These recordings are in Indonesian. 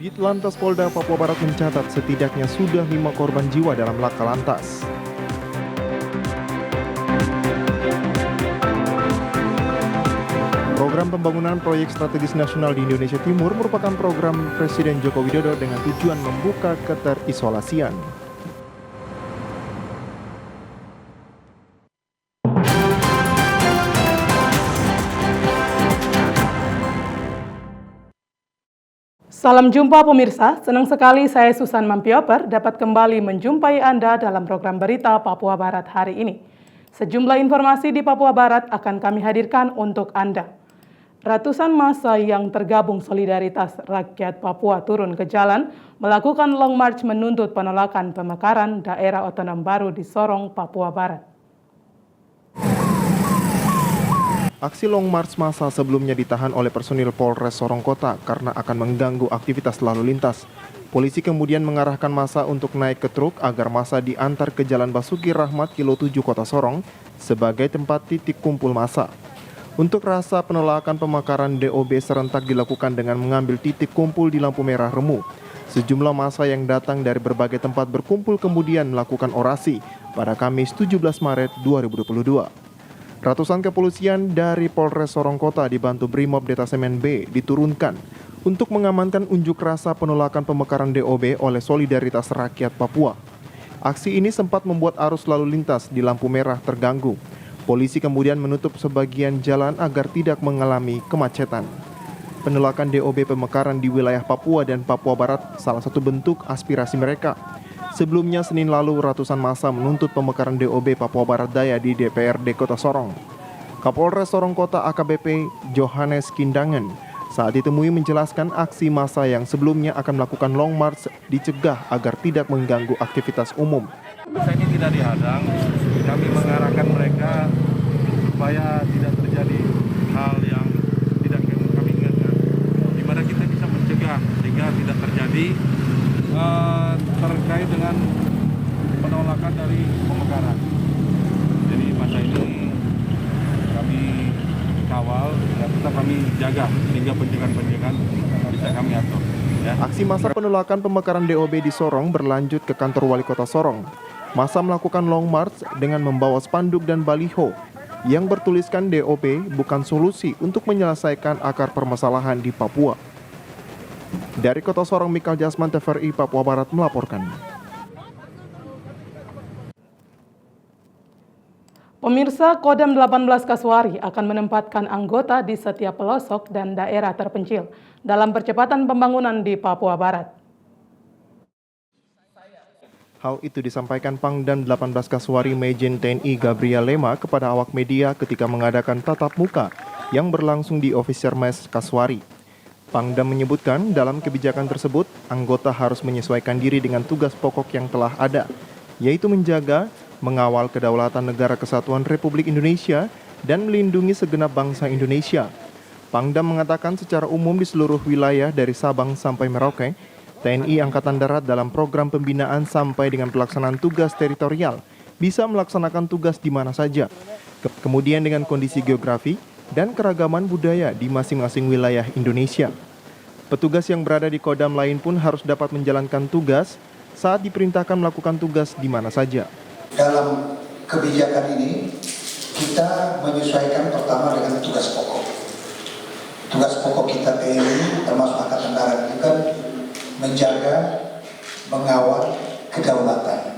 Ditlantas Polda Papua Barat mencatat setidaknya sudah 5 korban jiwa dalam laka lantas. Program pembangunan proyek strategis nasional di Indonesia Timur merupakan program Presiden Joko Widodo dengan tujuan membuka keterisolasian. Salam jumpa pemirsa, senang sekali saya Susan Mampioper dapat kembali menjumpai Anda dalam program berita Papua Barat hari ini. Sejumlah informasi di Papua Barat akan kami hadirkan untuk Anda. Ratusan massa yang tergabung Solidaritas Rakyat Papua turun ke jalan melakukan long march menuntut penolakan pemekaran daerah otonom baru di Sorong, Papua Barat. Aksi long march massa sebelumnya ditahan oleh personil Polres Sorong Kota karena akan mengganggu aktivitas lalu lintas. Polisi kemudian mengarahkan massa untuk naik ke truk agar massa diantar ke Jalan Basuki Rahmat Kilo 7 Kota Sorong sebagai tempat titik kumpul massa. Untuk rasa penolakan pemekaran DOB serentak dilakukan dengan mengambil titik kumpul di lampu merah Remu. Sejumlah massa yang datang dari berbagai tempat berkumpul kemudian melakukan orasi pada Kamis 17 Maret 2022. Ratusan kepolisian dari Polres Sorong Kota dibantu Brimob Detasemen B diturunkan untuk mengamankan unjuk rasa penolakan pemekaran DOB oleh Solidaritas Rakyat Papua. Aksi ini sempat membuat arus lalu lintas di lampu merah terganggu. Polisi kemudian menutup sebagian jalan agar tidak mengalami kemacetan. Penolakan DOB pemekaran di wilayah Papua dan Papua Barat salah satu bentuk aspirasi mereka. Sebelumnya Senin lalu ratusan massa menuntut pemekaran DOB Papua Barat Daya di DPRD Kota Sorong. Kapolres Sorong Kota AKBP Johannes Kindangan saat ditemui menjelaskan aksi massa yang sebelumnya akan melakukan long march dicegah agar tidak mengganggu aktivitas umum. Masa ini tidak dihadang, kami mengarahkan mereka supaya tidak terjadi hal yang tidak kami inginkan, di mana kita bisa mencegah sehingga tidak terjadi terkait dengan penolakan dari pemekaran. Jadi masa ini kami kawal dan tetap kami jaga sehingga pencegahan bisa kami atur. Ya. Aksi massa penolakan pemekaran DOB di Sorong berlanjut ke kantor Wali Kota Sorong. Massa melakukan long march dengan membawa spanduk dan baliho yang bertuliskan DOB bukan solusi untuk menyelesaikan akar permasalahan di Papua. Dari Kota Sorong, Mikal Jasman, TVRI Papua Barat melaporkan. Pemirsa, Kodam 18 Kasuari akan menempatkan anggota di setiap pelosok dan daerah terpencil dalam percepatan pembangunan di Papua Barat. Hal itu disampaikan Pangdam 18 Kasuari Majen TNI Gabriel Lema kepada awak media ketika mengadakan tatap muka yang berlangsung di Officer Mess Kasuari. Pangdam menyebutkan dalam kebijakan tersebut, anggota harus menyesuaikan diri dengan tugas pokok yang telah ada, yaitu menjaga, mengawal kedaulatan Negara Kesatuan Republik Indonesia dan melindungi segenap bangsa Indonesia. Pangdam mengatakan secara umum di seluruh wilayah dari Sabang sampai Merauke, TNI Angkatan Darat dalam program pembinaan sampai dengan pelaksanaan tugas teritorial bisa melaksanakan tugas di mana saja. Kemudian dengan kondisi geografi dan keragaman budaya di masing-masing wilayah Indonesia. Petugas yang berada di Kodam lain pun harus dapat menjalankan tugas saat diperintahkan melakukan tugas di mana saja. Dalam kebijakan ini, kita menyesuaikan pertama dengan tugas pokok. Tugas pokok kita TNI termasuk Angkatan Darat itu kan menjaga, mengawal kedaulatan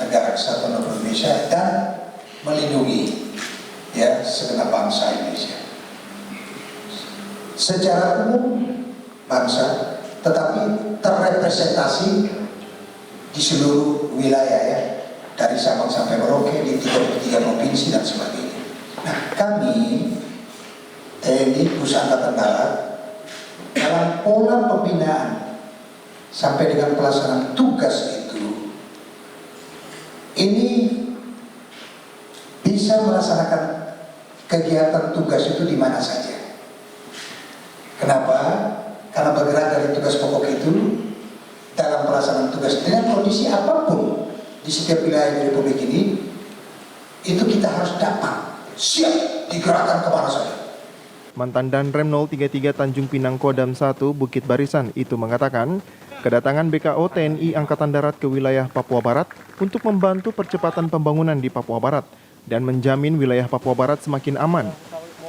Negara Kesatuan Republik Indonesia dan melindungi segenap bangsa Indonesia. secara umum bangsa, tetapi terrepresentasi di seluruh wilayah ya, dari Sabang sampai Merauke di 33 provinsi dan sebagainya. Nah, kami TNI Pusat Angkatan Darat dalam pola pembinaan sampai dengan pelaksanaan tugas itu, ini bisa melaksanakan kegiatan tugas itu di mana saja. Kenapa? Karena bergerak dari tugas pokok itu dalam pelaksanaan tugas dengan kondisi apapun di setiap wilayah di Republik ini, itu kita harus dapat siap digerakkan kemana saja. Mantan Danrem 033 Tanjung Pinang Kodam 1 Bukit Barisan itu mengatakan, kedatangan BKO TNI Angkatan Darat ke wilayah Papua Barat untuk membantu percepatan pembangunan di Papua Barat dan menjamin wilayah Papua Barat semakin aman.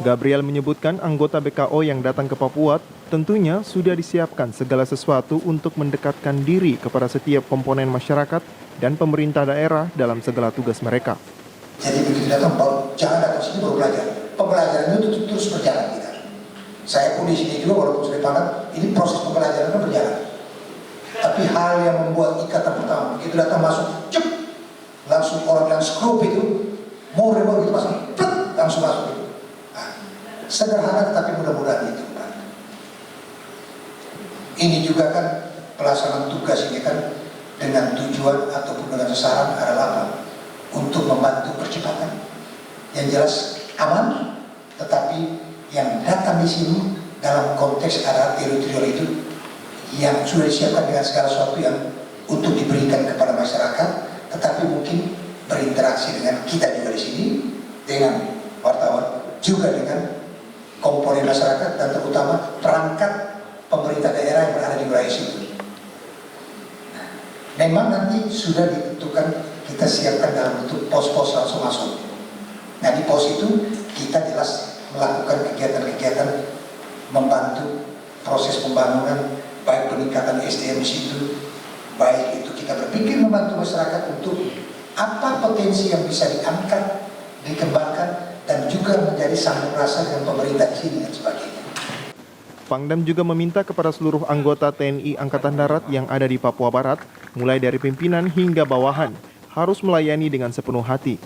Gabriel menyebutkan anggota BKO yang datang ke Papua tentunya sudah disiapkan segala sesuatu untuk mendekatkan diri kepada setiap komponen masyarakat dan pemerintah daerah dalam segala tugas mereka. Jadi begitu datang, jangan datang sini baru belajar. Pembelajaran itu terus berjalan kita. Saya pun di sini juga walaupun sudah paham, ini proses pembelajaran berjalan. Tapi hal yang membuat ikatan pertama, begitu datang masuk, cep, langsung orang yang skrup itu, mau remote gitu masuk, langsung masuk itu. Sederhana tetapi mudah-mudahan itu. Ini juga kan pelaksanaan tugas ini kan dengan tujuan ataupun dengan sasaran adalah apa? Untuk membantu percepatan. Yang jelas aman, tetapi yang datang di sini dalam konteks area teritorial itu yang sudah disiapkan dengan segala sesuatu yang untuk diberikan kepada masyarakat, tetapi mungkin berinteraksi dengan kita juga di sini, dengan wartawan, juga dengan komponen masyarakat dan terutama perangkat pemerintah daerah yang berada di wilayah situ. Memang nanti sudah ditentukan kita siapkan dalam bentuk pos-pos langsung masuk. Nah di pos itu kita jelas melakukan kegiatan-kegiatan membantu proses pembangunan, baik peningkatan SDM di situ, baik itu kita berpikir membantu masyarakat untuk apa potensi yang bisa diangkat, dikembangkan, dan juga menjadi sambung rasa dengan pemerintah di sini dan sebagainya. Pangdam juga meminta kepada seluruh anggota TNI Angkatan Darat yang ada di Papua Barat, mulai dari pimpinan hingga bawahan, harus melayani dengan sepenuh hati.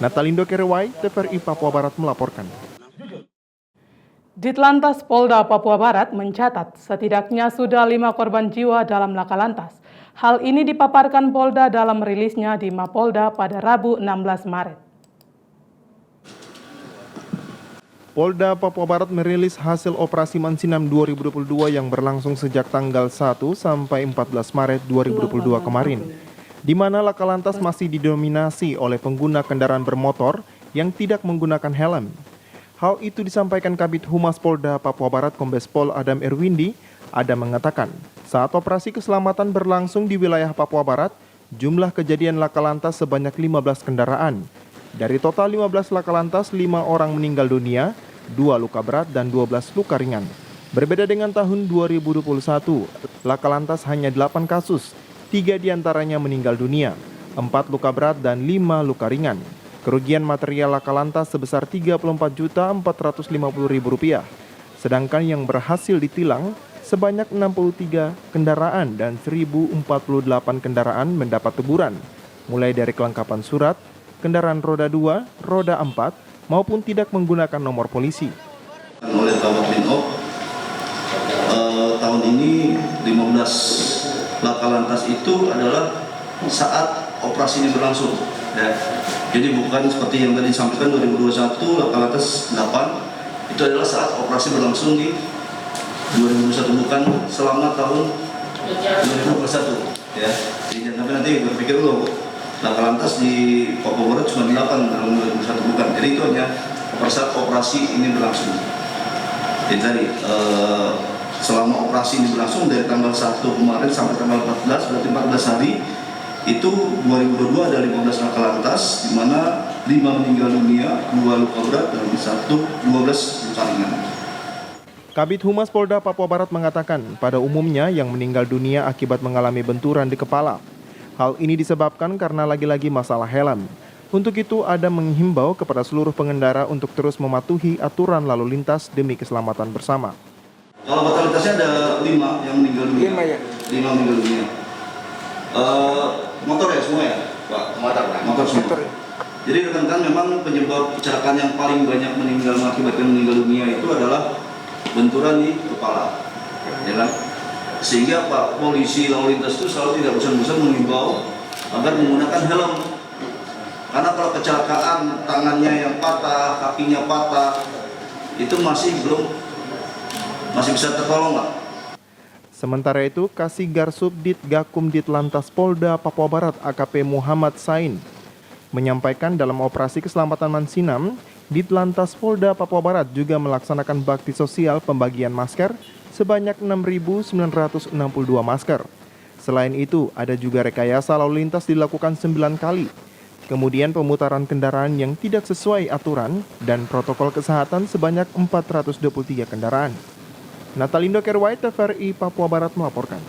Natalindo Kerewai, TVRI Papua Barat melaporkan. Ditlantas Polda Papua Barat mencatat setidaknya sudah 5 korban jiwa dalam laka lantas. Hal ini dipaparkan Polda dalam rilisnya di Mapolda pada Rabu 16 Maret. Polda Papua Barat merilis hasil operasi Mansinam 2022 yang berlangsung sejak tanggal 1 sampai 14 Maret 2022 kemarin, di mana laka lantas masih didominasi oleh pengguna kendaraan bermotor yang tidak menggunakan helm. Hal itu disampaikan Kabid Humas Polda Papua Barat Kombes Pol Adam Erwindi. Adam mengatakan, saat operasi keselamatan berlangsung di wilayah Papua Barat, jumlah kejadian laka lantas sebanyak 15 kendaraan. Dari total 15 laka lantas, 5 orang meninggal dunia, 2 luka berat dan 12 luka ringan. Berbeda dengan tahun 2021, laka lantas hanya 8 kasus, 3 diantaranya meninggal dunia, 4 luka berat dan 5 luka ringan. Kerugian material laka lantas sebesar Rp34.450.000. Sedangkan yang berhasil ditilang sebanyak 63 kendaraan dan 1.048 kendaraan mendapat teguran, mulai dari kelengkapan surat, kendaraan roda 2, roda 4, maupun tidak menggunakan nomor polisi. Oleh Bapak Binok, tahun ini 15 laka lantas itu adalah saat operasi ini berlangsung. Ya. Jadi bukan seperti yang tadi disampaikan 2021 laka lantas 8, itu adalah saat operasi berlangsung di 2021, bukan selama tahun 2021. Ya. Jadi jangan sampai nanti berpikir dulu, laka lantas di Papua Barat cuma 8 tahun 2021, bukan. Jadi itu hanya saat operasi ini berlangsung. Jadi tadi selama operasi ini berlangsung dari tanggal 1 kemarin sampai tanggal 14, berarti 14 hari, itu 2022 ada 15 laka lantas, di mana 5 meninggal dunia, 2 luka berat, dan 12 luka ringan. Kabid Humas Polda Papua Barat mengatakan, pada umumnya yang meninggal dunia akibat mengalami benturan di kepala. Hal ini disebabkan karena lagi-lagi masalah helm. Untuk itu, Adam menghimbau kepada seluruh pengendara untuk terus mematuhi aturan lalu lintas demi keselamatan bersama. Kalau fatalitasnya ada 5 yang meninggal dunia. 5 ya? 5 meninggal dunia. Motor ya semua ya, Pak? Motor semua. Motor ya? Jadi rekan-rekan memang penyebab kecelakaan yang paling banyak mengakibatkan meninggal dunia itu adalah benturan di kepala, ya kan? Sehingga Pak polisi lalu lintas itu selalu tidak bosan-bosan mengimbau agar menggunakan helm. Karena kalau kecelakaan tangannya yang patah, kakinya patah, itu masih bisa tertolong, Pak. Sementara itu, Kasih Garsubdit Gakum Ditlantas Polda Papua Barat AKP Muhammad Sain menyampaikan dalam operasi keselamatan Mansinam, Ditlantas Polda Papua Barat juga melaksanakan bakti sosial pembagian masker sebanyak 6.962 masker. Selain itu, ada juga rekayasa lalu lintas dilakukan 9 kali. Kemudian pemutaran kendaraan yang tidak sesuai aturan dan protokol kesehatan sebanyak 423 kendaraan. Natalindo Kerwai, TVRI Papua Barat melaporkan.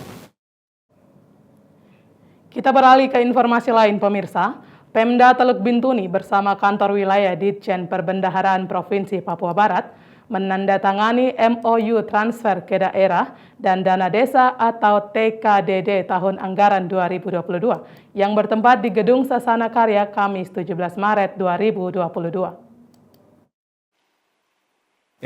Kita beralih ke informasi lain, pemirsa. Pemda Teluk Bintuni bersama kantor wilayah Ditjen Perbendaharaan Provinsi Papua Barat menandatangani MOU transfer ke daerah dan dana desa atau TKDD tahun anggaran 2022 yang bertempat di Gedung Sasana Karya Kamis 17 Maret 2022.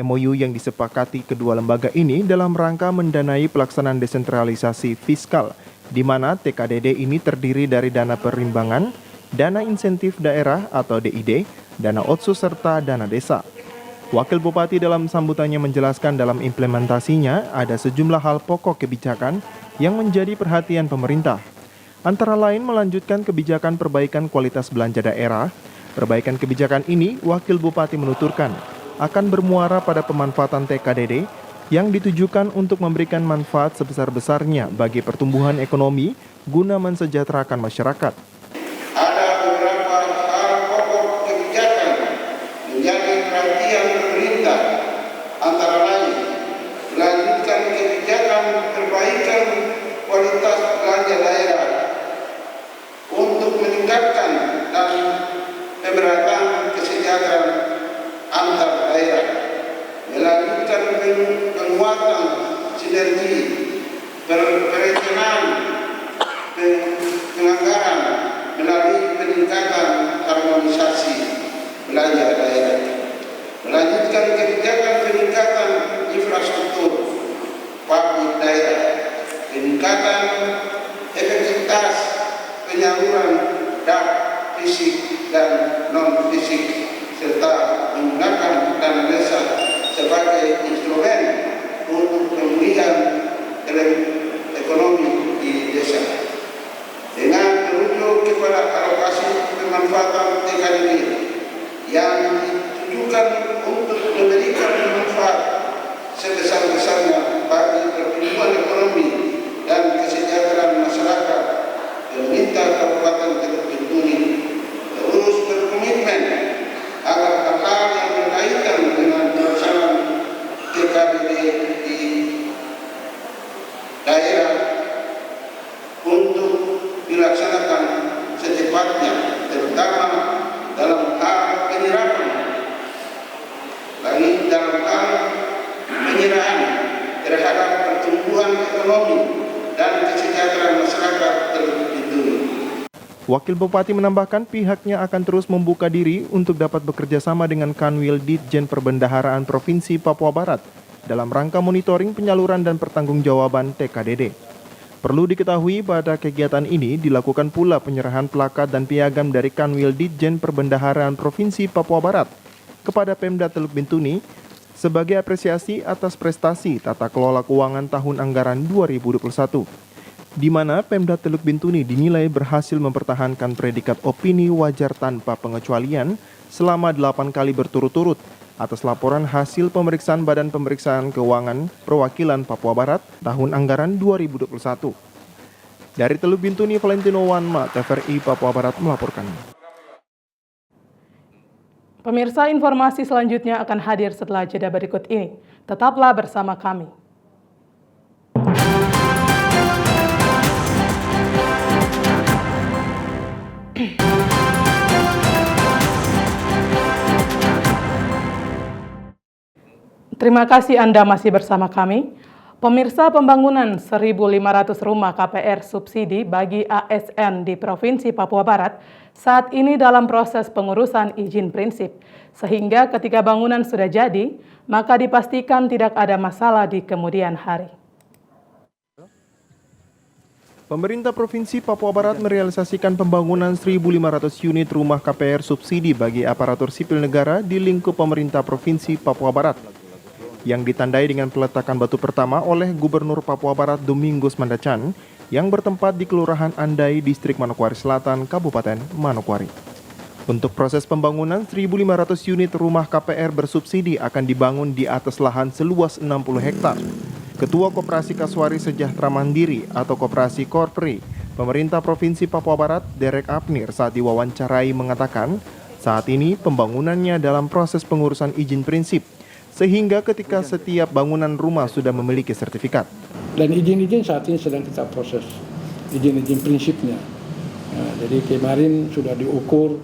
MOU yang disepakati kedua lembaga ini dalam rangka mendanai pelaksanaan desentralisasi fiskal, di mana TKDD ini terdiri dari dana perimbangan, dana insentif daerah atau DID, dana otsus serta dana desa. Wakil Bupati dalam sambutannya menjelaskan dalam implementasinya ada sejumlah hal pokok kebijakan yang menjadi perhatian pemerintah. Antara lain melanjutkan kebijakan perbaikan kualitas belanja daerah. Perbaikan kebijakan ini, Wakil Bupati menuturkan, akan bermuara pada pemanfaatan TKDD yang ditujukan untuk memberikan manfaat sebesar-besarnya bagi pertumbuhan ekonomi guna mensejahterakan masyarakat. Ada beberapa hal pokok kebijakan menjadi perhatian pemerintah, antara lain melanjutkan kebijakan perbaikan kualitas belanja daerah untuk meningkatkan dan pemerataan kesejahteraan antar daerah, melanjutkan penguatan sinergi perencanaan penganggaran melalui peningkatan harmonisasi belanja daerah, melanjutkan kebijakan peningkatan infrastruktur publik daerah, peningkatan efektivitas penyaluran dana fisik dan non fisik, serta menggunakan dana desa sebagai instrumen untuk pemulihan ekonomi di desa. Dengan merujuk kepada alokasi pemanfaatan TKDD yang ditujukan untuk memberikan manfaat sebesar-besarnya bagi pertumbuhan ekonomi dan kesejahteraan masyarakat, pemerintah Kabupaten Teluk Bintuni terus berkomitmen agar hal-hal yang berkaitan dengan pelaksanaan TKDD di daerah untuk dilaksanakan secepatnya, terutama dalam hal penyerahan, penyerahan terhadap pertumbuhan ekonomi dan kesejahteraan masyarakat Teluk Bintuni. Wakil Bupati menambahkan pihaknya akan terus membuka diri untuk dapat bekerja sama dengan Kanwil Ditjen Perbendaharaan Provinsi Papua Barat dalam rangka monitoring penyaluran dan pertanggungjawaban TKDD. Perlu diketahui pada kegiatan ini dilakukan pula penyerahan plakat dan piagam dari Kanwil Ditjen Perbendaharaan Provinsi Papua Barat kepada Pemda Teluk Bintuni sebagai apresiasi atas prestasi tata kelola keuangan tahun anggaran 2021. Di mana Pemda Teluk Bintuni dinilai berhasil mempertahankan predikat opini wajar tanpa pengecualian selama 8 kali berturut-turut atas laporan hasil pemeriksaan Badan Pemeriksaan Keuangan Perwakilan Papua Barat tahun anggaran 2021. Dari Teluk Bintuni, Valentino Wanma, TVRI Papua Barat melaporkan. Pemirsa, informasi selanjutnya akan hadir setelah jeda berikut ini. Tetaplah bersama kami. Terima kasih Anda masih bersama kami. Pemirsa, pembangunan 1.500 rumah KPR subsidi bagi ASN di Provinsi Papua Barat saat ini dalam proses pengurusan izin prinsip. Sehingga ketika bangunan sudah jadi, maka dipastikan tidak ada masalah di kemudian hari. Pemerintah Provinsi Papua Barat merealisasikan pembangunan 1.500 unit rumah KPR subsidi bagi aparatur sipil negara di lingkup pemerintah Provinsi Papua Barat, yang ditandai dengan peletakan batu pertama oleh Gubernur Papua Barat Domingus Mandacan yang bertempat di Kelurahan Andai, Distrik Manokwari Selatan, Kabupaten Manokwari. Untuk proses pembangunan 1.500 unit rumah KPR bersubsidi akan dibangun di atas lahan seluas 60 hektar. Ketua Koperasi Kasuari Sejahtera Mandiri atau Koperasi Korpri, Pemerintah Provinsi Papua Barat, Derek Apnir, saat diwawancarai mengatakan saat ini pembangunannya dalam proses pengurusan izin prinsip, sehingga ketika setiap bangunan rumah sudah memiliki sertifikat. Dan izin-izin saat ini sedang kita proses, izin-izin prinsipnya. Nah, jadi kemarin sudah diukur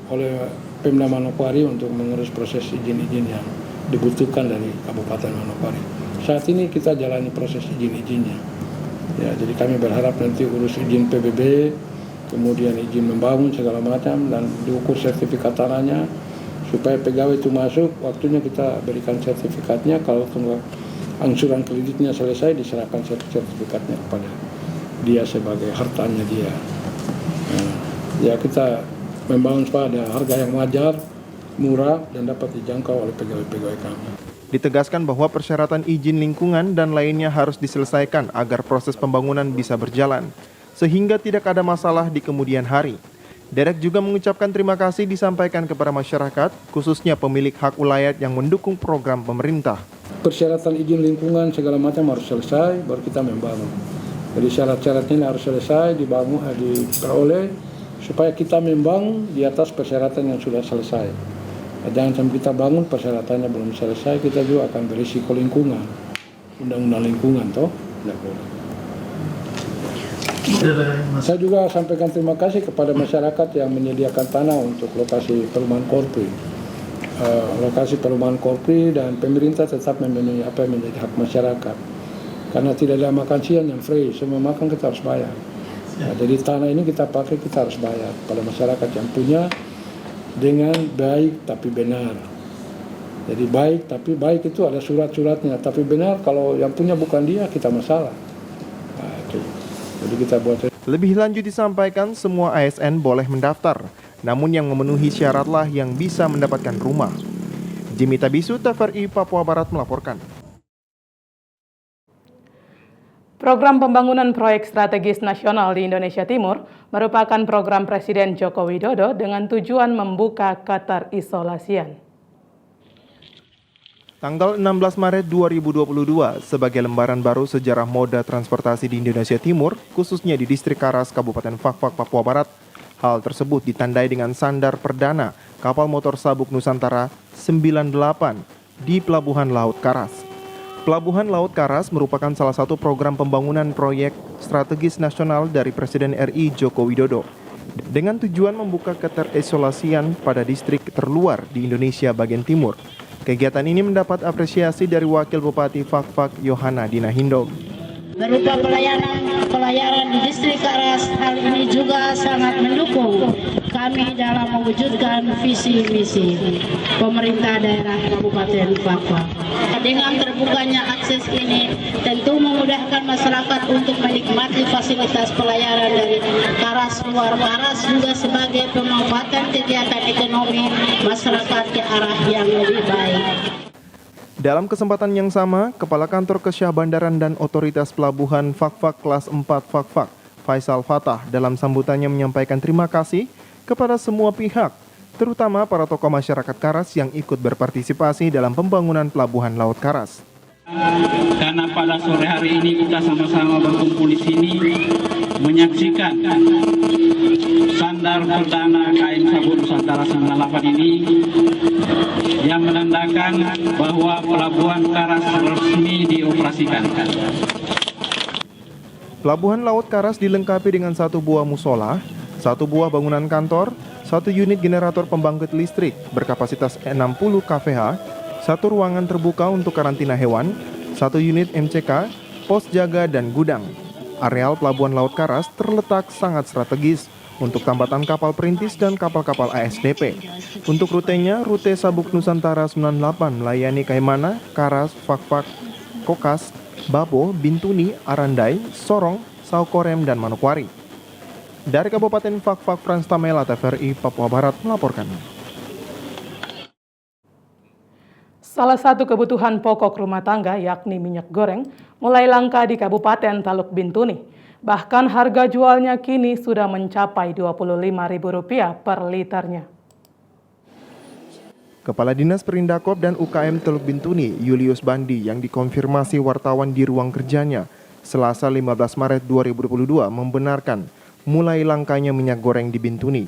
oleh Pemda Manokwari untuk mengurus proses izin-izin yang dibutuhkan dari Kabupaten Manokwari. Saat ini kita jalani proses izin-izinnya. Ya, jadi kami berharap nanti urus izin PBB, kemudian izin membangun segala macam dan diukur sertifikat tanahnya supaya pegawai itu masuk, waktunya kita berikan sertifikatnya. Kalau angsuran kreditnya selesai, diserahkan sertifikatnya kepada dia sebagai hartanya dia. Nah, ya kita membangun pada harga yang wajar, murah dan dapat dijangkau oleh pegawai-pegawai kami. Ditegaskan bahwa persyaratan izin lingkungan dan lainnya harus diselesaikan agar proses pembangunan bisa berjalan, sehingga tidak ada masalah di kemudian hari. Derek juga mengucapkan terima kasih disampaikan kepada masyarakat, khususnya pemilik hak ulayat yang mendukung program pemerintah. Persyaratan izin lingkungan segala macam harus selesai, baru kita membangun. Jadi syarat-syaratnya harus selesai, diperoleh, supaya kita membangun di atas persyaratan yang sudah selesai. Jangan sampai kita bangun persyaratannya belum selesai, kita juga akan berisiko lingkungan, undang-undang lingkungan toh. Tidak boleh. Saya juga sampaikan terima kasih kepada masyarakat yang menyediakan tanah untuk lokasi perumahan Korpri. Lokasi perumahan Korpri dan pemerintah tetap memenuhi apa yang menjadi hak masyarakat. Karena tidak ada makan siang yang free, semua makan kita harus bayar. Nah, jadi tanah ini kita pakai, kita harus bayar pada masyarakat yang punya dengan baik tapi benar. Jadi baik tapi baik itu ada surat-suratnya, tapi benar kalau yang punya bukan dia, kita masalah. Nah, itu. Jadi kita buat. Lebih lanjut disampaikan semua ASN boleh mendaftar, namun yang memenuhi syaratlah yang bisa mendapatkan rumah. Jimmy Tabisu, TVRI Papua Barat melaporkan. Program pembangunan proyek strategis nasional di Indonesia Timur merupakan program Presiden Joko Widodo dengan tujuan membuka keterisolasian. Tanggal 16 Maret 2022, sebagai lembaran baru sejarah moda transportasi di Indonesia Timur, khususnya di Distrik Karas, Kabupaten Fakfak, Papua Barat, hal tersebut ditandai dengan sandar perdana kapal motor Sabuk Nusantara 98 di Pelabuhan Laut Karas. Pelabuhan Laut Karas merupakan salah satu program pembangunan proyek strategis nasional dari Presiden RI Joko Widodo dengan tujuan membuka keterisolasian pada distrik terluar di Indonesia bagian timur. Kegiatan ini mendapat apresiasi dari Wakil Bupati Fakfak Yohana Dina Hindom. Berupa pelayaran di Distrik Karas, hal ini juga sangat mendukung kami dalam mewujudkan visi misi pemerintah daerah Kabupaten Fakfak. Dengan terbukanya akses ini tentu memudahkan masyarakat untuk menikmati fasilitas pelayaran dari Karas luar Karas, juga sebagai pemanfaatan kegiatan ekonomi masyarakat ke arah yang lebih baik. Dalam kesempatan yang sama, Kepala Kantor Kesyah Bandaran dan Otoritas Pelabuhan Fakfak Kelas 4 Fakfak, Faisal Fatah, dalam sambutannya menyampaikan terima kasih kepada semua pihak, terutama para tokoh masyarakat Karas yang ikut berpartisipasi dalam pembangunan Pelabuhan Laut Karas. Karena pada sore hari ini kita sama-sama berkumpul di sini menyaksikan sandar perdana KM Sabuk Nusantara 98 ini yang menandakan bahwa Pelabuhan Karas resmi dioperasikan. Pelabuhan Laut Karas dilengkapi dengan 1 buah musola, 1 buah bangunan kantor, 1 unit generator pembangkit listrik berkapasitas 60 kWh, 1 ruangan terbuka untuk karantina hewan, 1 unit MCK, pos jaga dan gudang. Areal Pelabuhan Laut Karas terletak sangat strategis untuk tambatan kapal perintis dan kapal-kapal ASDP. Untuk rutenya, rute Sabuk Nusantara 98 melayani Kaimana, Karas, Fakfak, Kokas, Babo, Bintuni, Arandai, Sorong, Saukorem, dan Manokwari. Dari Kabupaten Fakfak, Frans Tamela, TVRI Papua Barat melaporkan. Salah satu kebutuhan pokok rumah tangga yakni minyak goreng mulai langka di Kabupaten Taluk Bintuni. Bahkan harga jualnya kini sudah mencapai Rp25.000 per liternya. Kepala Dinas Perindakop dan UKM Teluk Bintuni, Julius Bandi, yang dikonfirmasi wartawan di ruang kerjanya Selasa 15 Maret 2022 membenarkan mulai langkanya minyak goreng di Bintuni.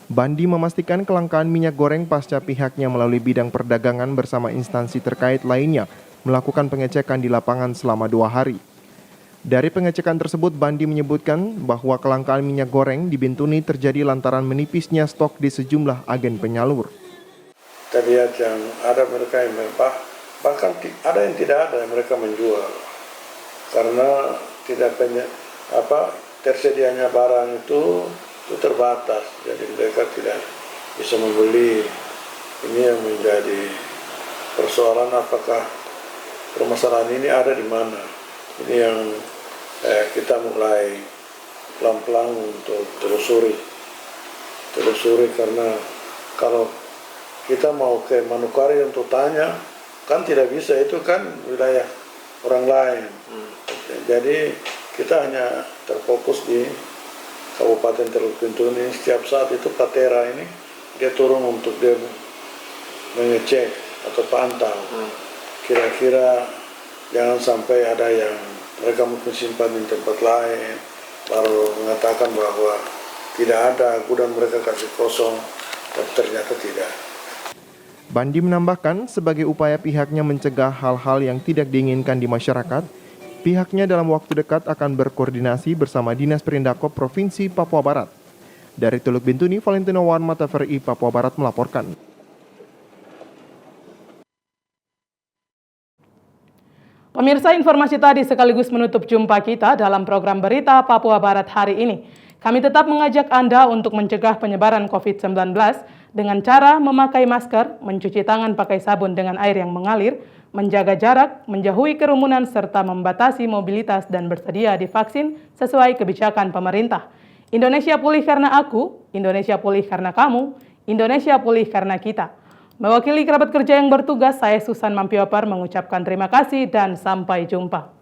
Bandi memastikan kelangkaan minyak goreng pasca pihaknya melalui bidang perdagangan bersama instansi terkait lainnya melakukan pengecekan di lapangan selama 2 hari. Dari pengecekan tersebut, Bandi menyebutkan bahwa kelangkaan minyak goreng di Bintuni terjadi lantaran menipisnya stok di sejumlah agen penyalur. Kita lihat yang ada mereka yang bahkan ada yang tidak ada yang mereka menjual karena tidak tersedianya barang itu terbatas, jadi mereka tidak bisa membeli. Ini yang menjadi persoalan, apakah permasalahan ini ada di mana. Ini yang kita mulai pelan-pelan untuk telusuri karena kalau kita mau ke Manokwari untuk tanya, kan tidak bisa, itu kan wilayah orang lain. Jadi kita hanya terfokus di Kabupaten Teluk Bintuni. Setiap saat itu Patera ini dia turun untuk dia mengecek atau pantau. Kira-kira jangan sampai ada yang mereka mungkin simpan di tempat lain, baru mengatakan bahwa tidak ada, gudang mereka kasih kosong, tapi ternyata tidak. Bandi menambahkan, sebagai upaya pihaknya mencegah hal-hal yang tidak diinginkan di masyarakat, pihaknya dalam waktu dekat akan berkoordinasi bersama Dinas Perindakop Provinsi Papua Barat. Dari Teluk Bintuni, Valentino Warma, TVRI Papua Barat melaporkan. Pemirsa, informasi tadi sekaligus menutup jumpa kita dalam program Berita Papua Barat hari ini. Kami tetap mengajak Anda untuk mencegah penyebaran COVID-19 dengan cara memakai masker, mencuci tangan pakai sabun dengan air yang mengalir, menjaga jarak, menjauhi kerumunan, serta membatasi mobilitas dan bersedia divaksin sesuai kebijakan pemerintah. Indonesia pulih karena aku, Indonesia pulih karena kamu, Indonesia pulih karena kita. Mewakili kerabat kerja yang bertugas, saya Susan Mampioper mengucapkan terima kasih dan sampai jumpa.